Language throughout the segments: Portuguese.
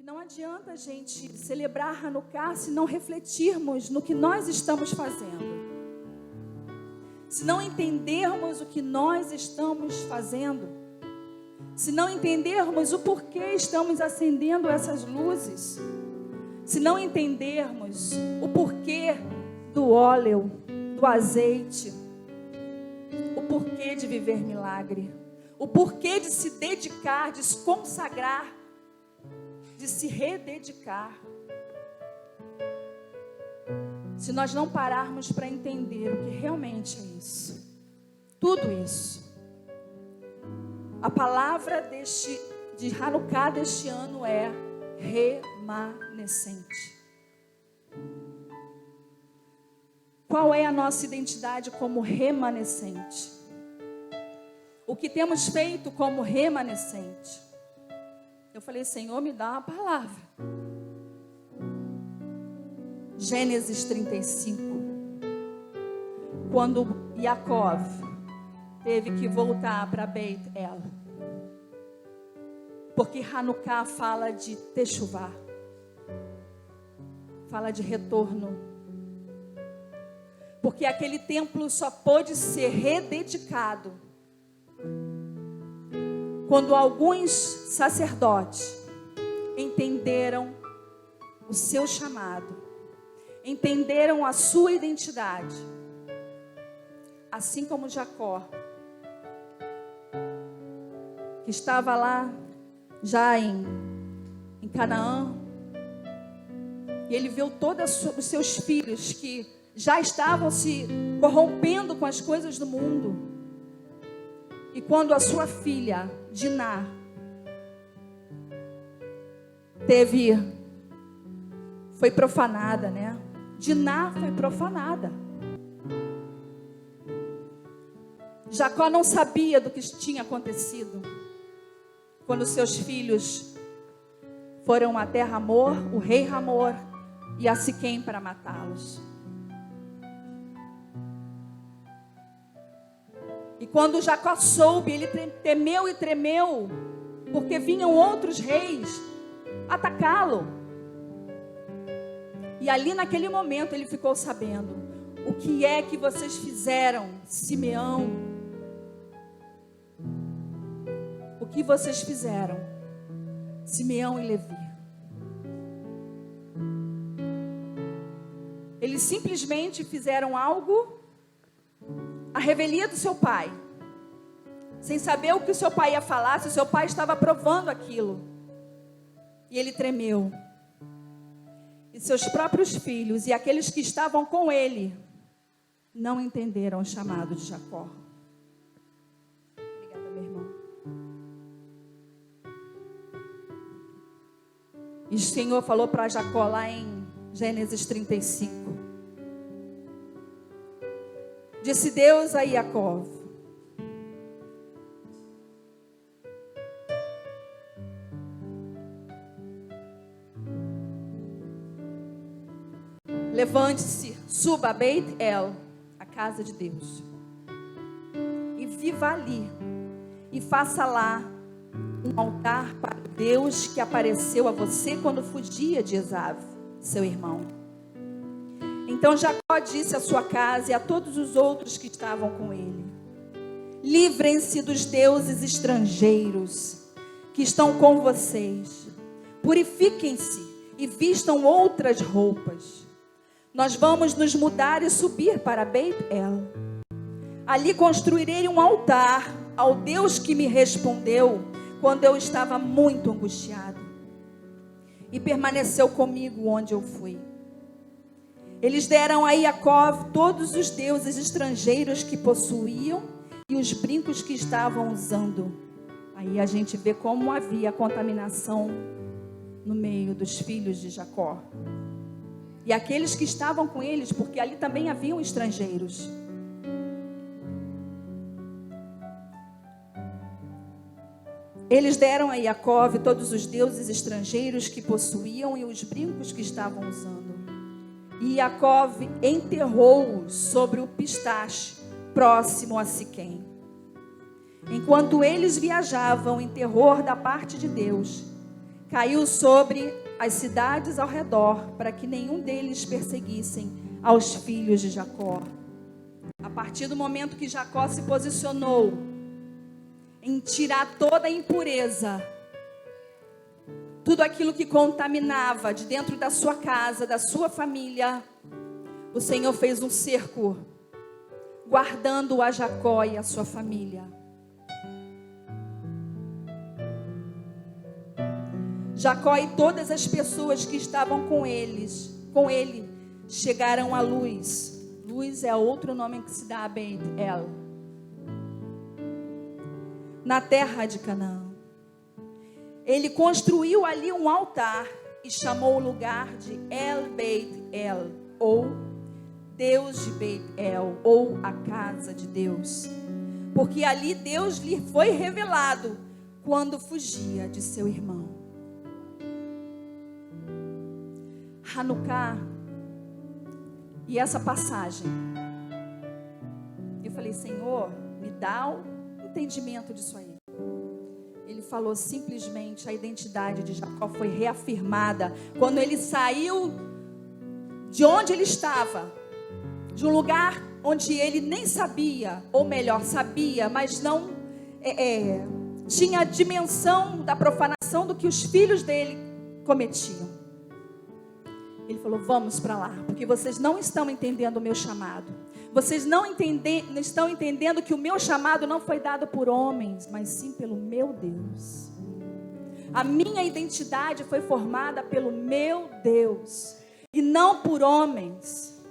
não adianta a gente celebrar Hanukkah se não refletirmos no que nós estamos fazendo. Se não entendermos o que nós estamos fazendo. Se não entendermos o porquê estamos acendendo essas luzes. Se não entendermos o porquê do óleo, do azeite. O porquê de viver milagre. O porquê de se dedicar, de se consagrar. De se rededicar. Se nós não pararmos para entender o que realmente é isso, tudo isso, a palavra de Hanukkah deste ano é remanescente. Qual é a nossa identidade como remanescente? O que temos feito como remanescente? Eu falei, Senhor, me dá uma palavra. Gênesis 35. Quando Jacó teve que voltar para Beit El. Porque Hanukkah fala de Teshuvá. Fala de retorno. Porque aquele templo só pôde ser rededicado quando alguns sacerdotes entenderam o seu chamado, entenderam a sua identidade, assim como Jacó, que estava lá já em Canaã, e ele viu todos os seus filhos que já estavam se corrompendo com as coisas do mundo. E quando a sua filha, Diná, foi profanada, né? Diná foi profanada. Jacó não sabia do que tinha acontecido. Quando seus filhos foram até Ramor, o rei Ramor, e a Siquém para matá-los. E quando Jacó soube, ele temeu e tremeu, porque vinham outros reis atacá-lo. E ali naquele momento ele ficou sabendo: o que é que vocês fizeram, Simeão? O que vocês fizeram, Simeão e Levi? Eles simplesmente fizeram algo à revelia do seu pai, sem saber o que o seu pai ia falar, se o seu pai estava aprovando aquilo. E ele tremeu. E seus próprios filhos e aqueles que estavam com ele não entenderam o chamado de Jacó. Obrigada, meu irmão. E o Senhor falou para Jacó lá em Gênesis 35. Disse Deus a Jacó: levante-se, suba a Beit El, a casa de Deus, e viva ali, e faça lá um altar para o Deus que apareceu a você quando fugia de Esaú, seu irmão. Então Jacó disse à sua casa e a todos os outros que estavam com ele: livrem-se dos deuses estrangeiros que estão com vocês, purifiquem-se e vistam outras roupas. Nós vamos nos mudar e subir para Beit El. Ali construirei um altar ao Deus que me respondeu quando eu estava muito angustiado e permaneceu comigo onde eu fui. Eles deram a Jacó todos os deuses estrangeiros que possuíam e os brincos que estavam usando. Aí a gente vê como havia contaminação no meio dos filhos de Jacó. E aqueles que estavam com eles, porque ali também haviam estrangeiros. Eles deram a Jacó todos os deuses estrangeiros que possuíam e os brincos que estavam usando. E Jacó enterrou-os sobre o pistache, próximo a Siquém. Enquanto eles viajavam em terror da parte de Deus, caiu sobre as cidades ao redor, para que nenhum deles perseguissem aos filhos de Jacó. A partir do momento que Jacó se posicionou em tirar toda a impureza, tudo aquilo que contaminava de dentro da sua casa, da sua família, o Senhor fez um cerco, guardando a Jacó e a sua família. Jacó e todas as pessoas que estavam com ele, chegaram à luz. Luz é outro nome que se dá a Bet-El, na terra de Canaã. Ele construiu ali um altar e chamou o lugar de El Bet-El, ou Deus de Bet-El, ou a casa de Deus, porque ali Deus lhe foi revelado quando fugia de seu irmão. Hanukkah, e essa passagem, eu falei, Senhor, me dá o entendimento disso aí. Ele falou simplesmente, a identidade de Jacó foi reafirmada quando ele saiu de onde ele estava, de um lugar onde ele nem sabia, ou melhor, sabia, mas não tinha a dimensão da profanação do que os filhos dele cometiam. Ele falou, vamos para lá, porque vocês não estão entendendo o meu chamado. Vocês não estão entendendo que o meu chamado não foi dado por homens, mas sim pelo meu Deus. A minha identidade foi formada pelo meu Deus, e não por homens.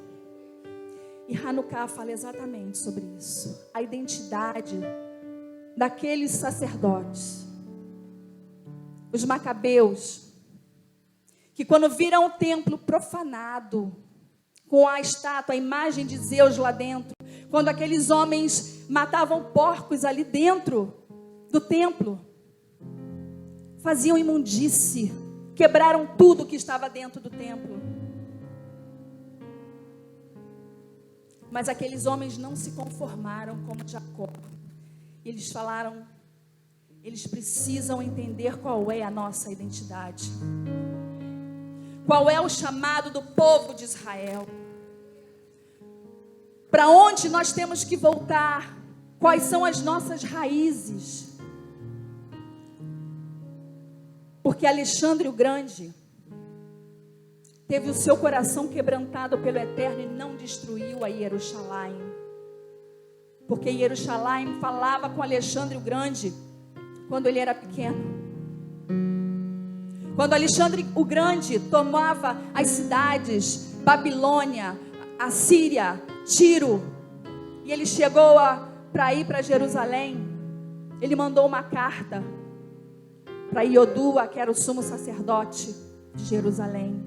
E Hanukkah fala exatamente sobre isso. A identidade daqueles sacerdotes, os macabeus, que quando viram o templo profanado, com a estátua, a imagem de Zeus lá dentro, quando aqueles homens matavam porcos ali dentro do templo, faziam imundície, quebraram tudo que estava dentro do templo. Mas aqueles homens não se conformaram como Jacó. Eles falaram, eles precisam entender qual é a nossa identidade. Qual é o chamado do povo de Israel? Para onde nós temos que voltar? Quais são as nossas raízes? Porque Alexandre o Grande teve o seu coração quebrantado pelo Eterno e não destruiu a Jerusalém. Porque Jerusalém falava com Alexandre o Grande quando ele era pequeno. Quando Alexandre o Grande tomava as cidades, Babilônia, Assíria, Tiro, e ele chegou para ir para Jerusalém, ele mandou uma carta para Iodua, que era o sumo sacerdote de Jerusalém.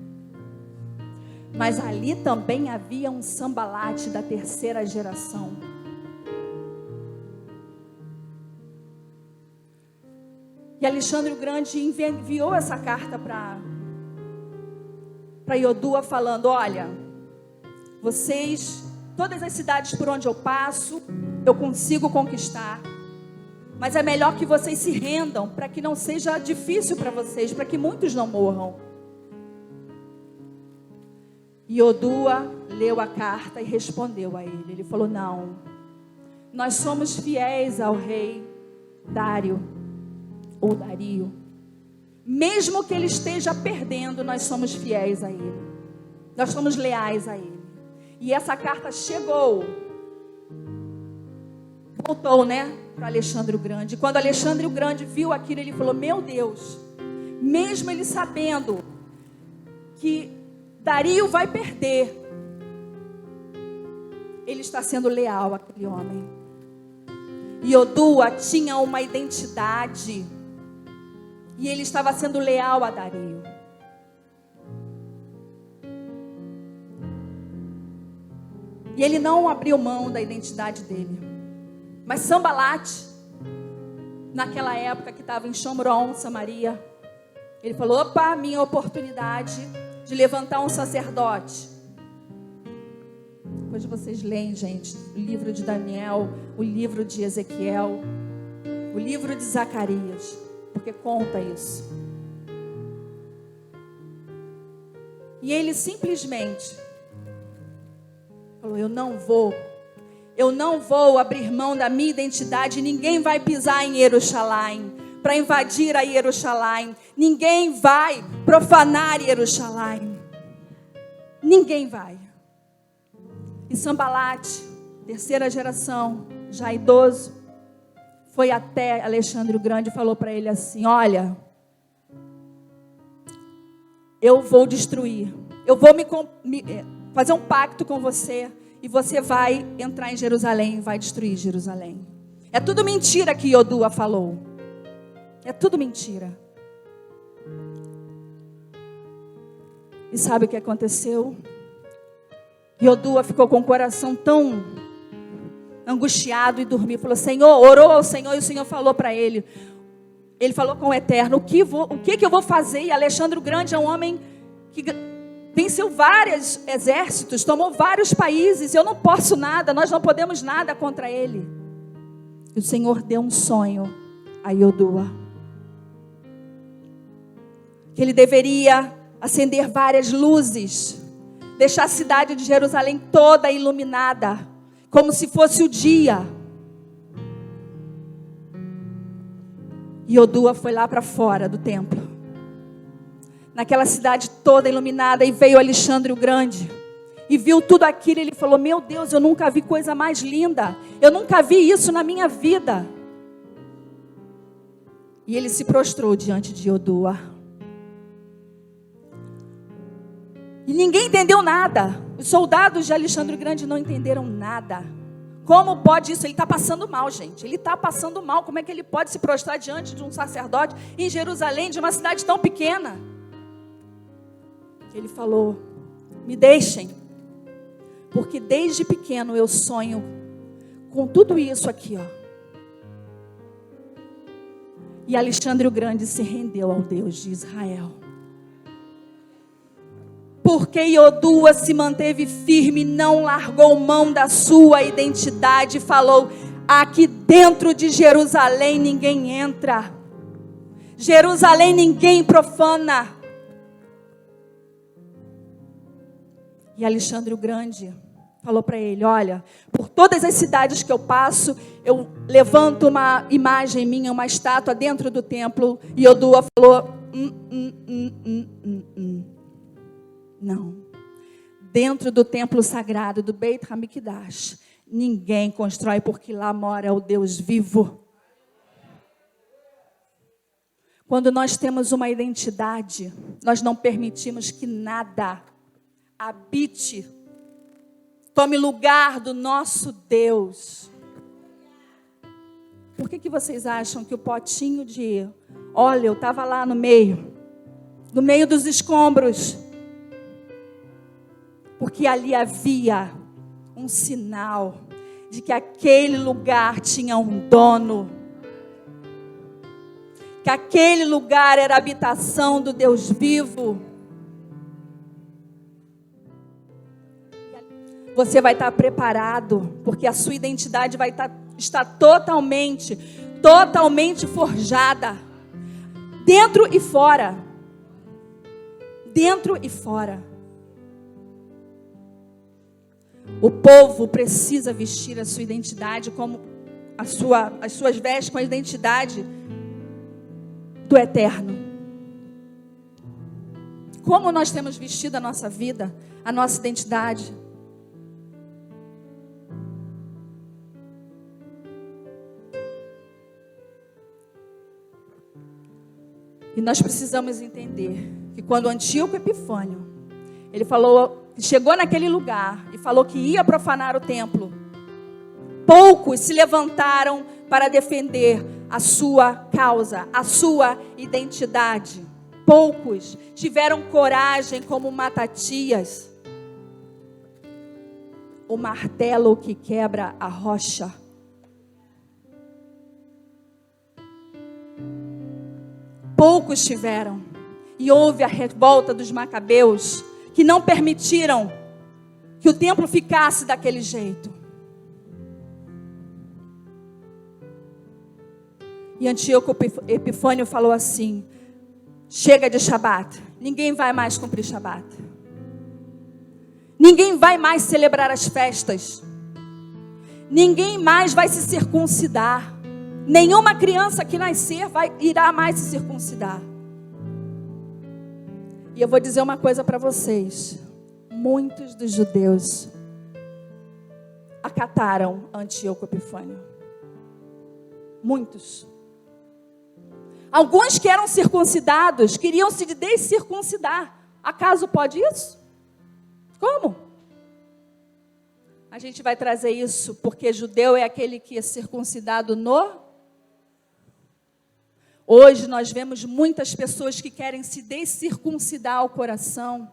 Mas ali também havia um Sambalate da terceira geração. E Alexandre o Grande enviou essa carta para Iodua falando, olha, vocês, todas as cidades por onde eu passo, eu consigo conquistar, mas é melhor que vocês se rendam, para que não seja difícil para vocês, para que muitos não morram. Iodua leu a carta e respondeu a ele. Ele falou, não, nós somos fiéis ao rei Dário, ou Dario, mesmo que ele esteja perdendo, nós somos fiéis a ele, nós somos leais a ele. E essa carta voltou, para Alexandre o Grande. E quando Alexandre o Grande viu aquilo, ele falou, meu Deus, mesmo ele sabendo que Dario vai perder, ele está sendo leal àquele homem. Iodua tinha uma identidade, e ele estava sendo leal a Dario. E ele não abriu mão da identidade dele. Mas Sambalate, naquela época que estava em Shomron, Samaria, ele falou, opa, minha oportunidade de levantar um sacerdote. Depois vocês leem, gente, o livro de Daniel, o livro de Ezequiel, o livro de Zacarias, porque conta isso. E ele simplesmente falou: eu não vou abrir mão da minha identidade. Ninguém vai pisar em Jerusalém para invadir a Jerusalém. Ninguém vai profanar Jerusalém. Ninguém vai. E Sambalate, terceira geração, já idoso, foi até Alexandre o Grande e falou para ele assim: olha, eu vou destruir, eu vou fazer um pacto com você, e você vai entrar em Jerusalém e vai destruir Jerusalém. É tudo mentira que Iodua falou. É tudo mentira. E sabe o que aconteceu? Iodua ficou com o coração tão angustiado e dormiu. Falou: Senhor, orou ao Senhor, e o Senhor falou para ele. Ele falou com o Eterno: o que eu vou fazer? E Alexandre o Grande é um homem que venceu vários exércitos, tomou vários países. Eu não posso nada, nós não podemos nada contra ele. E o Senhor deu um sonho a Iodua, que ele deveria acender várias luzes, deixar a cidade de Jerusalém toda iluminada, como se fosse o dia. Iodua foi lá para fora do templo, naquela cidade toda iluminada, e veio Alexandre o Grande, e viu tudo aquilo. Ele falou: meu Deus, eu nunca vi coisa mais linda, eu nunca vi isso na minha vida. E ele se prostrou diante de Iodua, e ninguém entendeu nada. Os soldados de Alexandre o Grande não entenderam nada. Como pode isso? Ele está passando mal, gente. Ele está passando mal. Como é que ele pode se prostrar diante de um sacerdote em Jerusalém, de uma cidade tão pequena? Ele falou: me deixem, porque desde pequeno eu sonho com tudo isso aqui, ó. E Alexandre o Grande se rendeu ao Deus de Israel. Porque Iodua se manteve firme, não largou mão da sua identidade, falou: aqui dentro de Jerusalém ninguém entra, Jerusalém ninguém profana. E Alexandre o Grande falou para ele: olha, por todas as cidades que eu passo, eu levanto uma imagem minha, uma estátua dentro do templo. E Iodua falou: não, dentro do templo sagrado do Beit Hamikdash, ninguém constrói, porque lá mora o Deus vivo. Quando nós temos uma identidade, nós não permitimos que nada habite, tome lugar do nosso Deus. Por que vocês acham que o potinho de óleo estava lá no meio dos escombros? Porque ali havia um sinal de que aquele lugar tinha um dono, que aquele lugar era a habitação do Deus vivo. Você vai estar preparado, porque a sua identidade vai estar totalmente forjada, dentro e fora. Dentro e fora. O povo precisa vestir a sua identidade como as suas vestes, com a identidade do Eterno. Como nós temos vestido a nossa vida, a nossa identidade? E nós precisamos entender que quando Antíoco Epifânio, ele falou, chegou naquele lugar e falou que ia profanar o templo, poucos se levantaram para defender a sua causa, a sua identidade. Poucos tiveram coragem como Matatias, o martelo que quebra a rocha. Poucos tiveram. E houve a revolta dos macabeus, que não permitiram que o templo ficasse daquele jeito. E Antíoco Epifânio falou assim: chega de Shabat, ninguém vai mais cumprir Shabat. Ninguém vai mais celebrar as festas. Ninguém mais vai se circuncidar. Nenhuma criança que nascer irá mais se circuncidar. E eu vou dizer uma coisa para vocês. Muitos dos judeus acataram Antíoco Epifânio. Muitos. Alguns que eram circuncidados queriam se descircuncidar. Acaso pode isso? Como? A gente vai trazer isso porque judeu é aquele que é circuncidado no... Hoje nós vemos muitas pessoas que querem se descircuncidar ao coração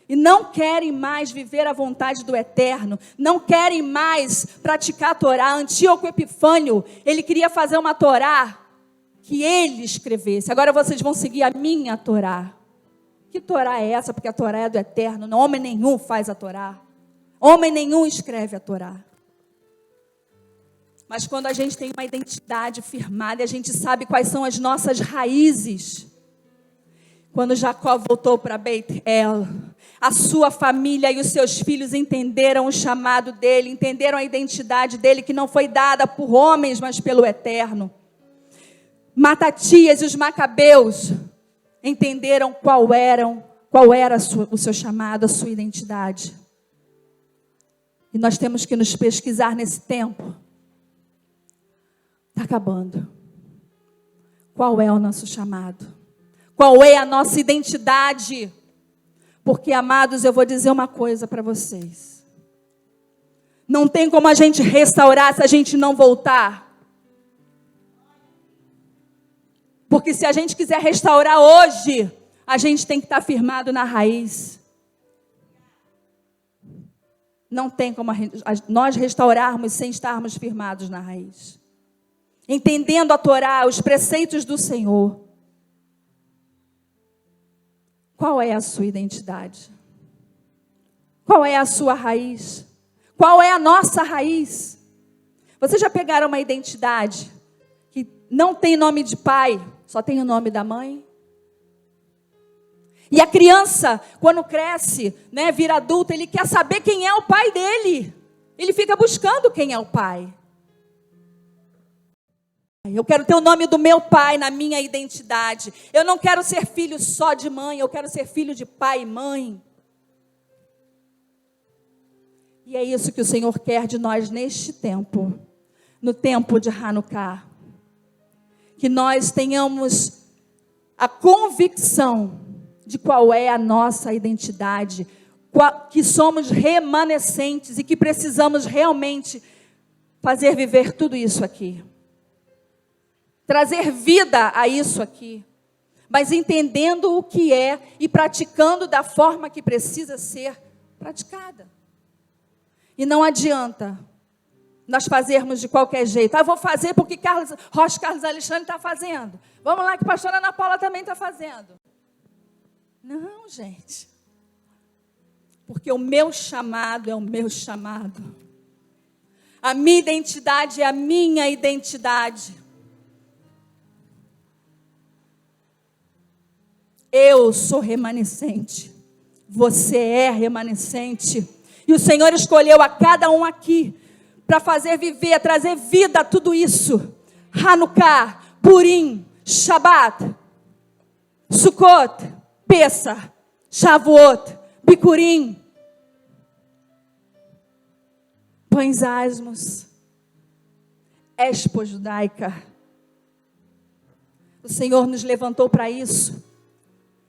e não querem mais viver a vontade do Eterno, não querem mais praticar a Torá. Antíoco Epifânio, ele queria fazer uma Torá que ele escrevesse. Agora vocês vão seguir a minha Torá. Que Torá é essa? Porque a Torá é do Eterno. Não, homem nenhum faz a Torá. Homem nenhum escreve a Torá. Mas quando a gente tem uma identidade firmada, e a gente sabe quais são as nossas raízes. Quando Jacó voltou para Beit-El, a sua família e os seus filhos entenderam o chamado dele, entenderam a identidade dele, que não foi dada por homens, mas pelo Eterno. Matatias e os macabeus entenderam qual era o seu chamado, a sua identidade. E nós temos que nos pesquisar nesse tempo. Está acabando. Qual é o nosso chamado? Qual é a nossa identidade? Porque, amados, eu vou dizer uma coisa para vocês. Não tem como a gente restaurar se a gente não voltar. Porque se a gente quiser restaurar hoje, a gente tem que estar firmado na raiz. Não tem como nós restaurarmos sem estarmos firmados na raiz. Entendendo a Torá, os preceitos do Senhor. Qual é a sua identidade? Qual é a sua raiz? Qual é a nossa raiz? Vocês já pegaram uma identidade que não tem nome de pai, só tem o nome da mãe? E a criança, quando cresce, vira adulta, ele quer saber quem é o pai dele. Ele fica buscando quem é o pai. Eu quero ter o nome do meu pai na minha identidade. Eu não quero ser filho só de mãe, eu quero ser filho de pai e mãe. E é isso que o Senhor quer de nós neste tempo, no tempo de Hanukkah. Que nós tenhamos a convicção de qual é a nossa identidade, que somos remanescentes e que precisamos realmente fazer viver tudo isso aqui. Trazer vida a isso aqui, mas entendendo o que é e praticando da forma que precisa ser praticada. E não adianta nós fazermos de qualquer jeito. Vou fazer porque Carlos Alexandre está fazendo. Vamos lá que a pastora Ana Paula também está fazendo. Não, gente. Porque o meu chamado é o meu chamado. A minha identidade é a minha identidade. Eu sou remanescente. Você é remanescente. E o Senhor escolheu a cada um aqui para fazer viver, trazer vida a tudo isso. Hanukkah, Purim, Shabat, Sukkot, Pessah, Shavuot, Bikurim, pães asmos, Expo Judaica. O Senhor nos levantou para isso.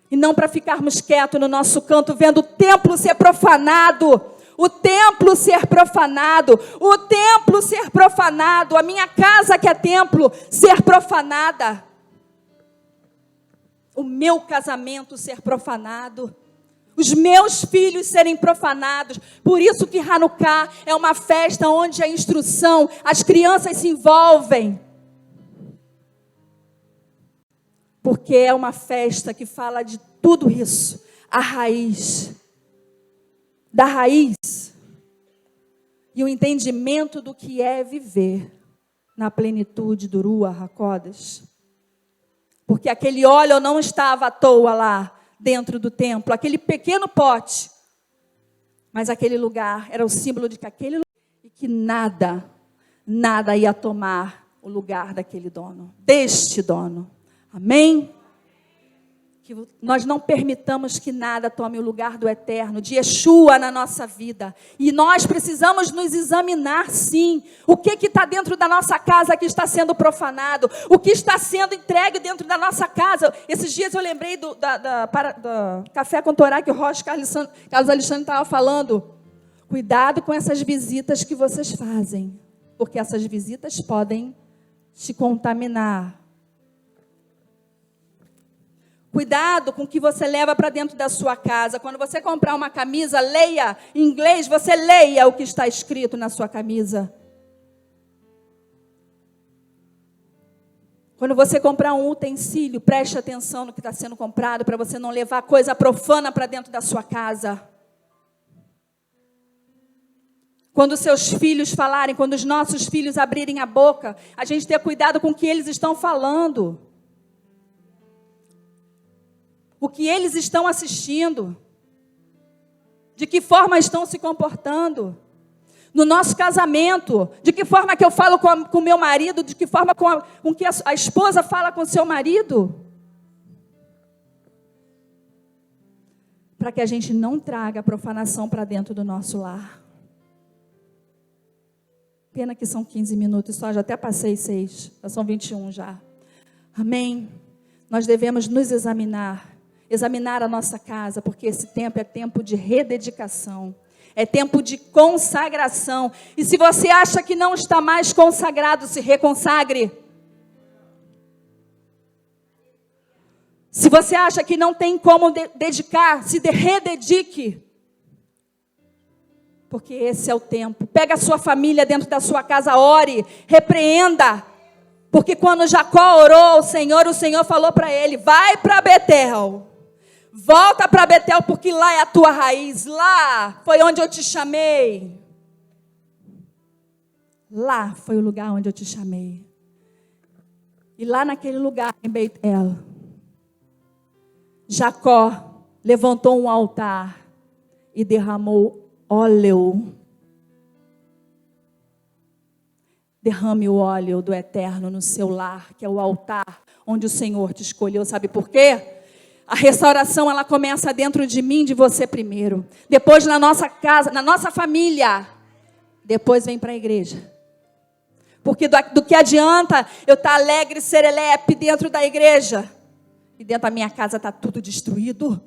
E não para ficarmos quietos no nosso canto, vendo o templo ser profanado. O templo ser profanado. O templo ser profanado. A minha casa que é templo ser profanada. O meu casamento ser profanado. Os meus filhos serem profanados. Por isso que Hanukkah é uma festa onde a instrução, as crianças se envolvem. Porque é uma festa que fala de tudo isso. A raiz. Da raiz. E o entendimento do que é viver na plenitude do Ruach HaKodesh. Porque aquele óleo não estava à toa lá dentro do templo. Aquele pequeno pote Mas aquele lugar era o símbolo de que aquele lugar, e que nada ia tomar o lugar daquele dono, deste dono. Amém? Que nós não permitamos que nada tome o lugar do eterno, de Yeshua na nossa vida. E nós precisamos nos examinar, sim. O que está dentro da nossa casa que está sendo profanado? O que está sendo entregue dentro da nossa casa? Esses dias eu lembrei do Café com Torá, que o Rocha Carlos Alexandre estava falando. Cuidado com essas visitas que vocês fazem, porque essas visitas podem te contaminar. Cuidado com o que você leva para dentro da sua casa. Quando você comprar uma camisa, leia em inglês, você leia o que está escrito na sua camisa. Quando você comprar um utensílio, preste atenção no que está sendo comprado, para você não levar coisa profana para dentro da sua casa. Quando seus filhos falarem, quando os nossos filhos abrirem a boca, a gente ter cuidado com o que eles estão falando. O que eles estão assistindo, de que forma estão se comportando, no nosso casamento, de que forma que eu falo com o meu marido, de que forma com que a esposa fala com o seu marido, para que a gente não traga a profanação para dentro do nosso lar. Pena que são 15 minutos só, já até passei 6, já são 21 já. Amém? Nós devemos nos examinar a nossa casa, porque esse tempo é tempo de rededicação, é tempo de consagração. E se você acha que não está mais consagrado, se reconsagre. Se você acha que não tem como dedicar, se rededique. Porque esse é o tempo. Pega a sua família dentro da sua casa, ore, repreenda. Porque quando Jacó orou ao Senhor, o Senhor falou para ele: vai para Betel. Volta para Betel, porque lá é a tua raiz. Lá foi onde eu te chamei. Lá foi o lugar onde eu te chamei. E lá naquele lugar, em Betel, Jacó levantou um altar e derramou óleo. Derrame o óleo do eterno no seu lar, que é o altar onde o Senhor te escolheu. Sabe por quê? A restauração, ela começa dentro de mim, de você primeiro. Depois na nossa casa, na nossa família. Depois vem para a igreja. Porque do que adianta eu estar alegre, serelepe dentro da igreja, e dentro da minha casa está tudo destruído?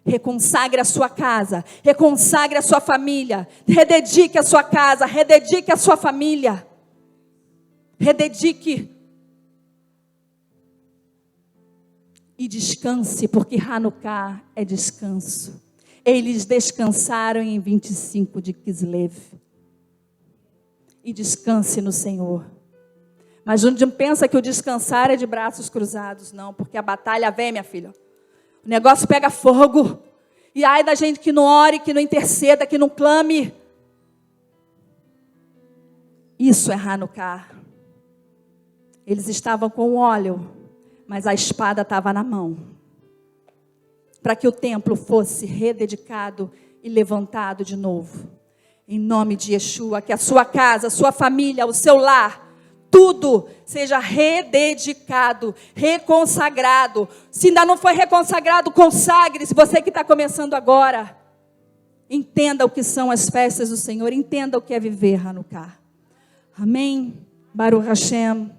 Reconsagre a sua casa, reconsagre a sua família, rededique a sua casa, rededique a sua família, rededique. E descanse, porque Hanukkah é descanso. Eles descansaram em 25 de Kislev. E descanse no Senhor. Mas não pensa que o descansar é de braços cruzados, não. Porque a batalha vem, minha filha. O negócio pega fogo. E ai da gente que não ore, que não interceda, que não clame. Isso é Hanukkah. Eles estavam com óleo, mas a espada estava na mão. Para que o templo fosse rededicado e levantado de novo. Em nome de Yeshua, que a sua casa, a sua família, o seu lar, tudo seja rededicado, reconsagrado. Se ainda não foi reconsagrado, consagre-se. Você que está começando agora, entenda o que são as festas do Senhor, entenda o que é viver Hanukkah. Amém? Baruch Hashem.